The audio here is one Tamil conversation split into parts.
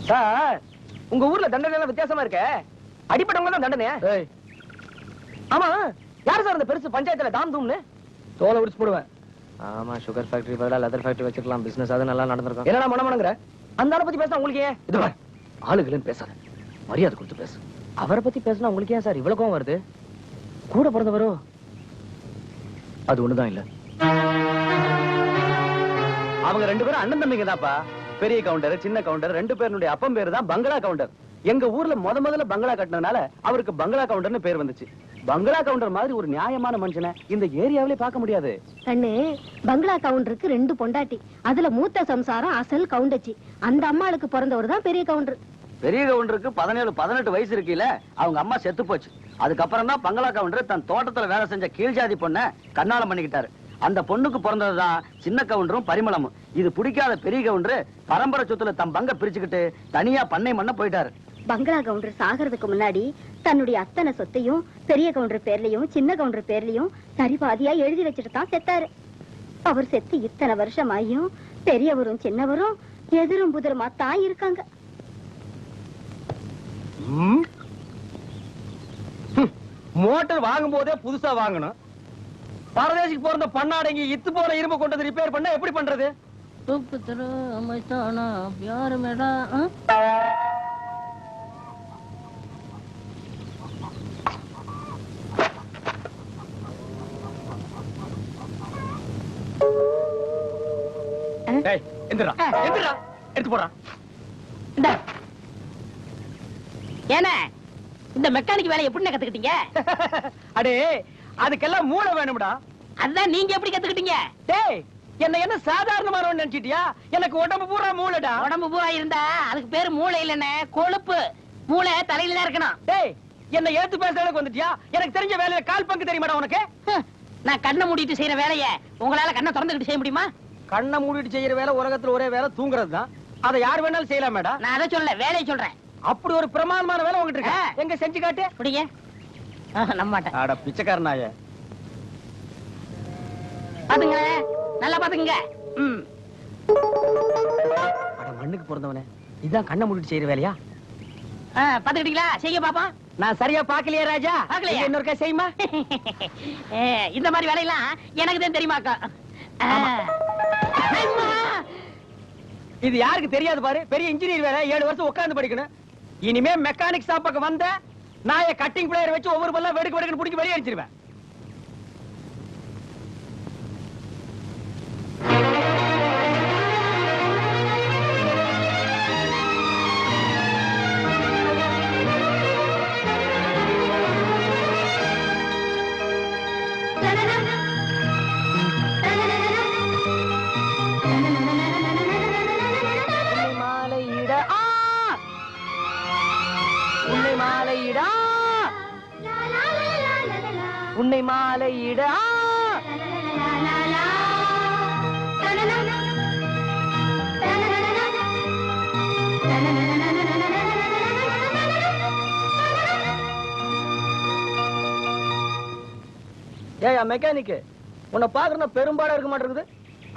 சார், உங்க ஊர்ல தண்டனை எல்லாம் வித்தியாசமா இருக்க. அடிப்பட்டவங்க தான் தண்டனை. ஆமா, யாரு சார் அந்த பெருசு பஞ்சாயத்துல தாம் தூம்னு தோலை உரிச்சு போடுவேன். ஆமா, சுகர் ஃபேக்டரி பதிலா லெதர் ஃபேக்டரி வச்சுக்கலாம். பிசினஸ் அது நல்லா நடந்திருக்கும். என்னடா மனமனங்கற? அந்த ஆளை பத்தி பேசினா உங்களுக்கு ஏன்? இது பாரு, ஆளுகளும் பேசாத, மரியாதை கொடுத்து பேசு. அவரை பத்தி பேசினா உங்களுக்கு ஏன் சார் இவ்வளவு கோவம் வருது? கூட பிறந்தவரோ? அது ஒண்ணுதான் இல்ல. அவங்க ரெண்டு பேரும் அண்ணன் தம்பிங்க தான்ப்பா. பெரிய கவுண்டர் சின்ன கவுண்டர் ரெண்டு பேருடைய அப்பம் பேரு தான் பங்களா கவுண்டர். எங்க ஊர்ல முதல்ல பங்களா கட்டினதுனால அவருக்கு பங்களா கவுண்டர்னு பேர் வந்துச்சு. பங்களா கவுண்டர் மாதிரி ஒரு நியாயமான மனுஷனை இந்த ஏரியாவிலே பார்க்க முடியாது. கண்ணு, பங்களா கவுண்டருக்கு 2 பொண்டாட்டி. அதுல மூத்த சம்சாரம் அசல் கவுண்டச்சி. அந்த அம்மாளுக்கு பிறந்தவர் தான் பெரிய கவுண்டர். பெரிய கவுண்டருக்கு 17-18 வயசு இருக்குல்ல, அவங்க அம்மா செத்து போச்சு. அதுக்கப்புறம் தான் பங்களா கவுண்டர் தன் தோட்டத்துல வேலை செஞ்ச கீழ்ஜாதி பொண்ணை கண்ணாலம் பண்ணிக்கிட்டாரு. அந்த பொண்ணுக்கு பிறந்ததுதான் சின்ன கவுண்டரும் பரிமளமும். இது பிடிக்காத பெரிய கவுண்டர் பரம்பரை சொத்துல தம் பங்க பிரிச்சுக்கிட்டு தனியா பண்ணை மண்ண போயிட்டாரு. பங்களா கவுண்டர் சாகிறதுக்கு முன்னாடி தன்னுடைய அத்தனை சொத்தையும் பெரிய கவுண்டர் பேர்லயும் சின்ன கவுண்டர் பேர்லயும் சரிபாதியா எழுதி வச்சுட்டு தான் செத்தாரு. அவர் செத்து இத்தனை வருஷம் ஆகியும் பெரியவரும் சின்னவரும் எதிரும் புதிரமா தான் இருக்காங்க. மோட்டார் வாங்கும் போதே புதுசா வாங்கணும். பரதேசிக்கு போற பண்ணாடங்கி இத்து போற இரும்பு கொண்டது ரிப்பேர் பண்ண எப்படி பண்றது? எடுத்து போறா. ஏன்னா இந்த மெக்கானிக் வேலை எப்படி கத்துக்கிட்டீங்க? அடே, அதுக்கெல்லாம் மூளை வேணும்டா. அதான் நீங்க எப்படி கத்துக்கிட்டீங்க? டேய், என்ன சாதாரணமான நினைச்சிட்டியா? எனக்கு உடம்பு பூரா மூளைடா. உடம்பு பூரா இருந்தா அதுக்கு பேரு மூளை இல்லன்னு, கொழுப்பு. மூளை தலையில தான் இருக்கணும். டேய், என்ன ஏத்து பேச அளவுக்கு வந்துட்டியா? எனக்கு தெரிஞ்ச வேலையில கால் பங்கு தெரியுமாடா உனக்கு? நான் கண்ணை மூடிட்டு செய்யற வேலைய உங்களால கண்ணை திறந்துகிட்டு செய்ய முடியுமா? கண்ணை மூடிட்டு செய்யற வேலை உலகத்துல ஒரே வேலை தூங்குறது தான். அதை யார் வேணாலும் செய்யலாம் மேடா. நான் அதை சொல்ல, வேலையை சொல்றேன். அப்படி ஒரு பிரமாதமான வேலை உங்ககிட்ட இருக்கு. எங்க செஞ்சு காட்டு. அப்படியே நம்ப மாட்டேன். அட பிச்சைக்காரனாயே, பாத்துங்க, நல்லா பாத்துங்க. அட மண்ணுக்கு பிறந்தவனே, இதான் கண்ணை மூடிட்டு செய்யற வேலையா? பாத்துக்கிட்டீங்களா? செய்ய பாப்பா. நான் சரியா பாக்கலையா ராஜா? பாக்கலையா? இன்னொருக்கா செய்யுமா? இந்த மாதிரி வேலையெல்லாம் எனக்கு தான் தெரியுமாக்கா. இது யாருக்கு தெரியாது பாரு. பெரிய இன்ஜினியர் வேலை, 7 வருஷம் உட்கார்ந்து படிக்கணும். இனிமே மெக்கானிக் ஷாப்புக்கு வந்த நான் கட்டிங் பிளேயர் வச்சு ஒவ்வொரு பல்ல வெடுக்கு வெடுக்கு பிடிச்சி வெளியே அடிச்சிருவேன். உன்னை மாலையிட ஏயா மெக்கானிக், உன்னை பாக்குறத பெரும்பாடா இருக்க மாட்டேங்குது.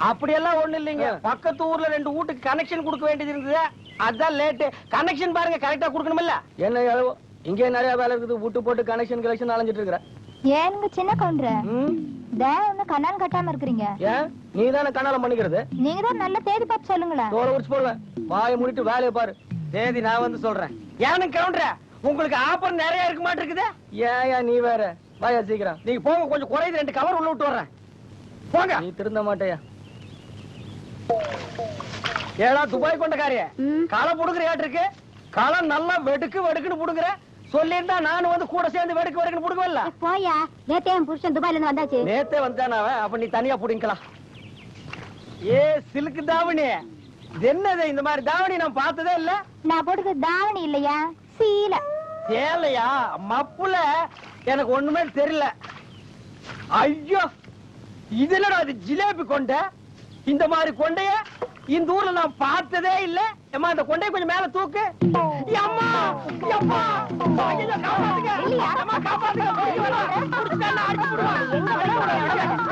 அப்படியெல்லாம் ஒண்ணு இல்லைங்க. பக்கத்து ஊர்ல 2 வீட்டுக்கு கனெக்ஷன் கொடுக்க வேண்டியது இருந்தது. அதான் லேட்டு. கனெக்ஷன் பாருங்க, கரெக்டா கொடுக்கணும்ல. என்ன அளவு இங்கே நிறைய வேலை இருக்குது. விட்டு போட்டு கனெக்ஷன் அலைஞ்சிட்டு இருக்கிற. ஏனுங்க சின்ன கவுண்டர், கண்ணால் கட்டாம இருக்கிறீங்க? ஏன் நீ தானே கண்ணாலம் பண்ணிக்கிறது? நீங்க தான் நல்ல தேதி பார்த்து சொல்லுங்களேன். தோலை உரிச்சு போடுவேன். வாயை முடிட்டு வேலையை பாரு. தேதி நான் வந்து சொல்றேன். ஏன்னு கவுண்டர், உங்களுக்கு ஆப்பர் நிறைய இருக்க மாட்டிருக்குது. ஏன் நீ வேற வாயா சீக்கிரம். நீங்க போங்க, கொஞ்சம் குறையுது. 2 கவர் உள்ள விட்டு வர்றேன். போங்க. நீ திருந்த மாட்டேயா? ஏடா துபாய் கொண்டக்காரிய, களை புடுங்குறியாட்டு இருக்கு. களை நல்லா வெடுக்கு வெடுக்குன்னு புடுங்குற. சொல்லிருந்தா நானும் வந்து கூட சேர்ந்து வெடுக்கு வெடுக்குன்னு புடுங்கல. போயா, நேத்தே என் புருஷன் துபாயில இருந்து வந்தாச்சு. நேத்தே வந்தானே அவன். அப்ப நீ தனியா புடிங்கலாம். ஏ சில்க் தாவணி, என்னது இந்த மாதிரி தாவணி நான் பார்த்ததே இல்ல. நான் போட்டுக்க தாவணி இல்லையா, சீலை. சேலையா? மப்புல எனக்கு ஒண்ணுமே தெரியல. ஐயோ, இதுல அது ஜிலேபி கொண்ட. இந்த மாதிரி கொண்டைய இந்த ஊர்ல நான் பார்த்ததே இல்ல. அம்மா, இந்த கொண்டைய கொஞ்சம் மேல தூக்கு. அம்மா, அம்மா, ஐயோ காப்பாத்துங்க. அம்மா காப்பாத்துங்க. புடிச்சால அடிச்சு விடுவாங்க.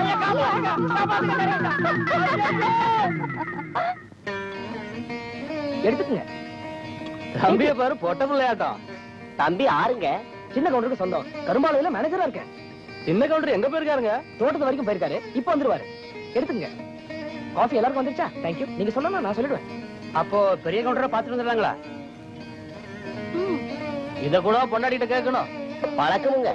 ஐயா காப்பாத்துங்க, காப்பாத்துங்க. எடுத்துக்கங்க. தம்பிய பாரு பொட்ட பிள்ளையாட்டம். தம்பி ஆறுங்க, சின்ன கவுண்டருக்கு சொந்தம், கரும்பாலையில மேனேஜரா இருக்கேன். சின்ன கவுண்டர் எங்க போயிருக்காருங்க? தோட்டத்து வரைக்கும் போயிருக்காரு, இப்ப வந்துருவாரு. எடுத்துங்க. காஃபி எல்லாருக்கும் வந்துருச்சா? தேங்க்யூ. நீங்க சொன்னா நான் சொல்லிடுவேன். அப்போ பெரிய கவுண்டரை பாத்துட்டு வந்துடுறாங்களா? இத கூட பொண்டாடிட்ட கேட்கணும். பழக்கமுங்க.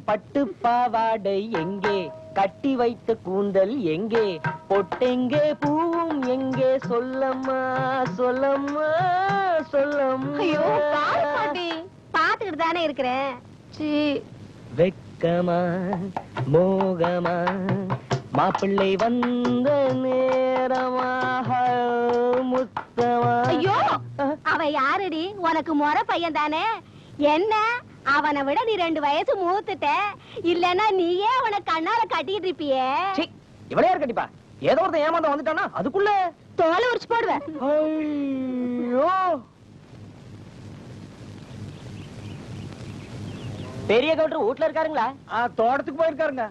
பட்டு பாவாடை எங்கே, கட்டி வைத்த கூந்தல் எங்கே, பொட்டெங்கே, பூவும் எங்கே, சொல்லம்மா சொல்லம்மா சொல்லம்மா. ஐயோ பாட்டி, பாத்துக்கிட்டு தானே இருக்கிறேன். வெக்கமா மோகமா மாப்பிள்ளை வந்த நேரமாக முத்தமா. ஐயோ அவன் யாருடி? உனக்கு முறை பையன் தானே? என்ன அவனை விட நீ 2 வயசு மூத்துட்ட, இல்லன்னா நீயே அவனை கண்ணால கட்டிட்டு இருப்பியே. இவளே யார் கண்டிப்பா? ஏதோ ஒருத்தன் ஏமாந்த வந்துட்டானா அதுக்குள்ள தோலை உரிச்சு போடுவேன். ஐயோ பெரிய கவுண்டர் வீட்ல இருக்காருங்களா? தோட்டத்துக்கு போயிருக்காருங்க.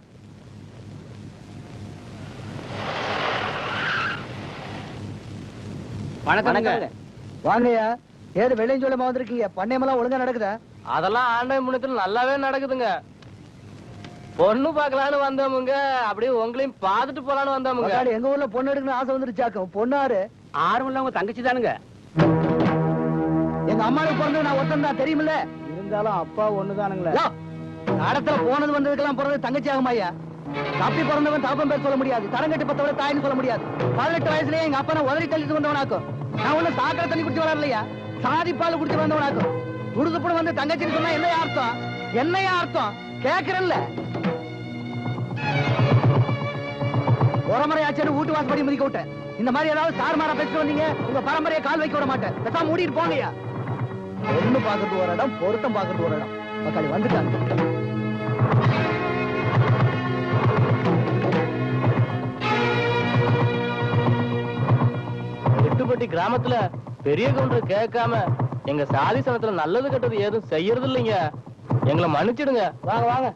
வணக்கம். வாங்கய்யா. ஏது வெள்ளையும் சொல்ல வந்திருக்கீங்க? பண்ணையமெல்லாம் ஒழுங்கா நடக்குதா? அதெல்லாம் ஆண்டவன் முன்னத்துல நல்லாவே நடக்குதுங்க. பொண்ணு பாக்கலான்னு வந்தவங்க, அப்படியே உங்களையும் பாத்துட்டு போலான்னு வந்தவங்க. எங்க ஊர்ல பொண்ணு எடுக்கணும் ஆசை வந்துருச்சாக்கும். பொண்ணாரு ஆர்வம் இல்ல, உங்க தங்கச்சி தானுங்க. எங்க அம்மாவுக்கு பிறந்தது நான் ஒருத்தன் தான், தெரியுமில்ல? இருந்தாலும் அப்பா ஒண்ணுதானுங்களே. நடத்துல போனது வந்ததுக்கெல்லாம் பிறகு தங்கச்சி ஆகுமாய்யா? தப்பி பிறந்தவன் தாப்பம் பேர் சொல்ல முடியாது, தரங்கட்டு பத்தவரை தாயின்னு சொல்ல முடியாது. 18 வயசுலயே எங்க அப்பா உதறி தள்ளிட்டு வந்தவனாக்கும். நான் ஒண்ணு சாக்கடை தண்ணி குடிச்சு வரலையா, சாதி பால் குடிச்சு வந்தவனாக்கும். துடுதுப்புடு வந்து தங்கச்சின்னு சொன்னா என்னையா அர்த்தம்? என்னையா அர்த்தம் கேக்குறல்ல? ஒரமுறையாச்சுன்னு வீட்டு வாசப்படி முதிக்க விட்டேன். இந்த மாதிரி ஏதாவது சார்மாரா பேசிட்டு வந்தீங்க, உங்க பரம்பரையை கால் வைக்க விட மாட்டேன். பேசாம மூடிட்டு போங்கய்யா. ஒண்ணு பாக்குறது ஒரு இடம், பொருத்தம் பாக்குறது ஒரு இடம். மக்கள் வந்துட்டாங்க. எட்டுப்பட்டி கிராமத்துல பெரிய கவுண்டர் கேட்காம எங்க சாதி சனத்துல நல்லது கெட்டது ஏதும் செய்யறது இல்லைங்க. எங்களை மன்னிச்சிடுங்க. வாங்க வாங்க.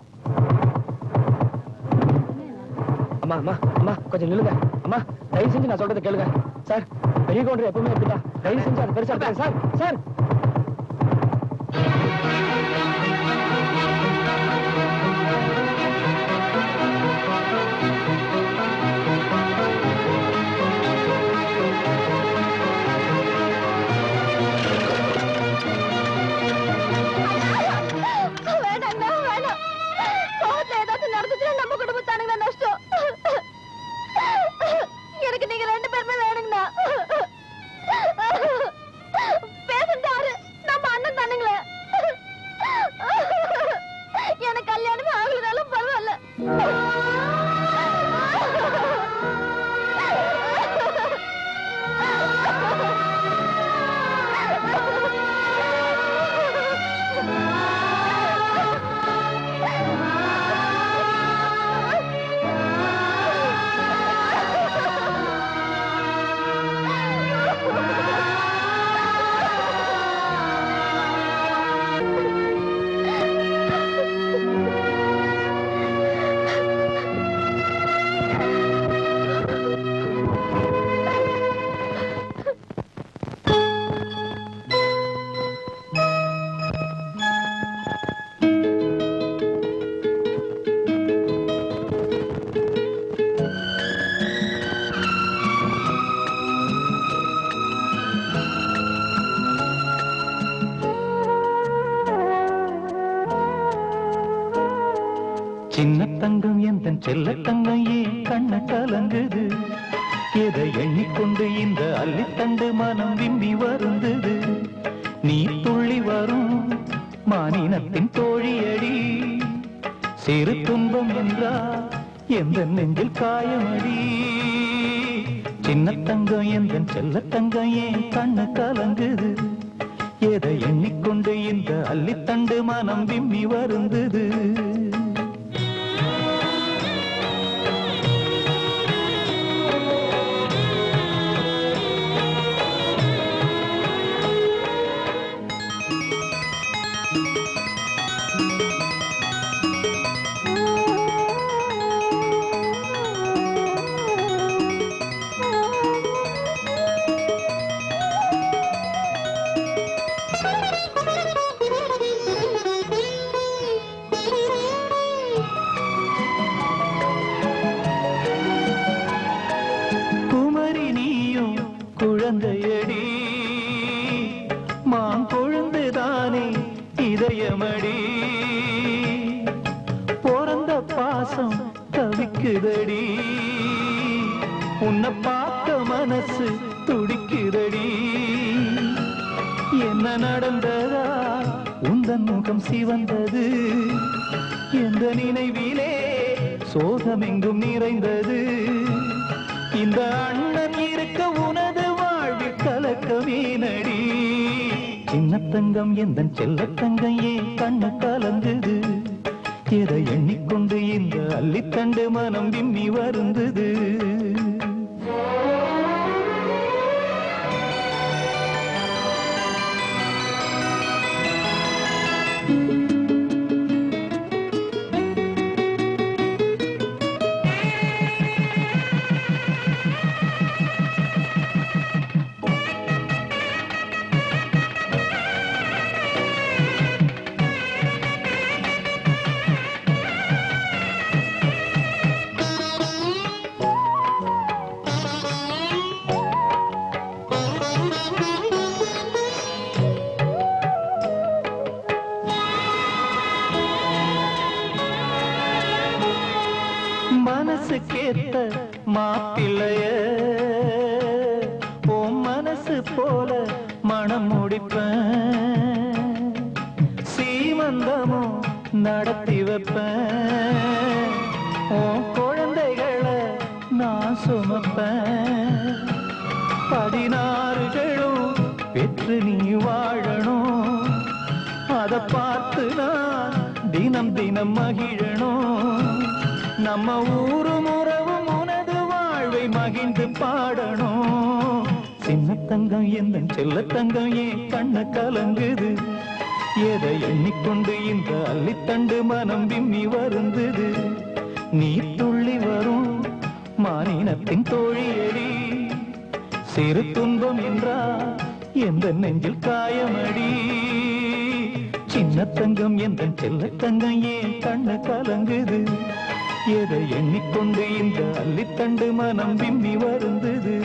அம்மா அம்மா அம்மா கொஞ்சம் நில்லுங்க. அம்மா தயவு செஞ்சு நான் சொல்றதை கேளுங்க. சார் பெரிய கவுண்டர் எப்பவுமே எப்படிதான், தயவு செஞ்சு அது பெருசா இருக்காங்க. சார் சார் நம்ம குடும்பத்தானுங்க நஷ்டம். எனக்கு நீங்க 2 பேருமே வேணுங்கண்ணா. பேசுறாரு நம்ம அண்ணன் தானுங்களே. எனக்கு கல்யாணமே ஆகலனாலும் பரவாயில்ல. சின்ன தங்கம் எந்த செல்ல தங்கம் ஏன் கண்ண கலங்குது? எதை எண்ணிக்கொண்டு இந்த அள்ளித்தண்டு மனம் விம்மி வருந்தது? நீ துள்ளி வரும் மானினத்தின் தோழியடி, சிறு துன்பம் என்றா எந்த நெஞ்சில் காயமடி. சின்ன தங்கம் எந்த செல்ல தங்கம் ஏன் கண்ண கலங்குது? எதை எண்ணிக்கொண்டு இந்த அள்ளித்தண்டு மனம் விம்மி வருந்தது? மனசு துடிக்குதடி என்ன நடந்ததா உந்தன் முகம் சிவந்தது எந்த நினைவிலே சோகமெங்கும் நிறைந்தது இந்த அண்ணன் இருக்க உனது வாழ்வில் கலக்கமே நடி சின்னத்தங்கம் எந்த செல்லத்தங்கம் ஏன் கண்ணு கலந்தது எதை எண்ணிக்கொண்டு இந்த அள்ளித்தண்டு மனம் விம்மி வருந்தது மனசுக்கேத்த மாப்பிள்ளைய ஓ மனசு போல மனம் முடிப்பேன் சீமந்தமோ நடத்தி வைப்பேன் ஓ குழந்தைகளை நான் சுமப்பேன் 16 பெற்று நீ வாழணும் அதை பார்த்து நான் தினம் தினம் மகிழணும் நம்ம ஊரும் உறவும் உனது வாழ்வை மகிழ்ந்து பாடணும் சின்னத்தங்கம் எந்த செல்லத்தங்கம் ஏன் கண்ணு கலங்குது எதை எண்ணிக்கொண்டு இந்த அள்ளித்தண்டு மனம் விம்மி வருந்தது நீ துள்ளி வரும் மானினத்தின் தோழியடி சிறு துன்பம் என்றால் எந்த நெஞ்சில் காயமடி சின்னத்தங்கம் எந்த செல்லத்தங்கம் ஏன் கண்ணு கலங்குது எதை எண்ணிக்கொண்டு இந்த அள்ளித்தண்டு மனம் விம்மி வருந்தது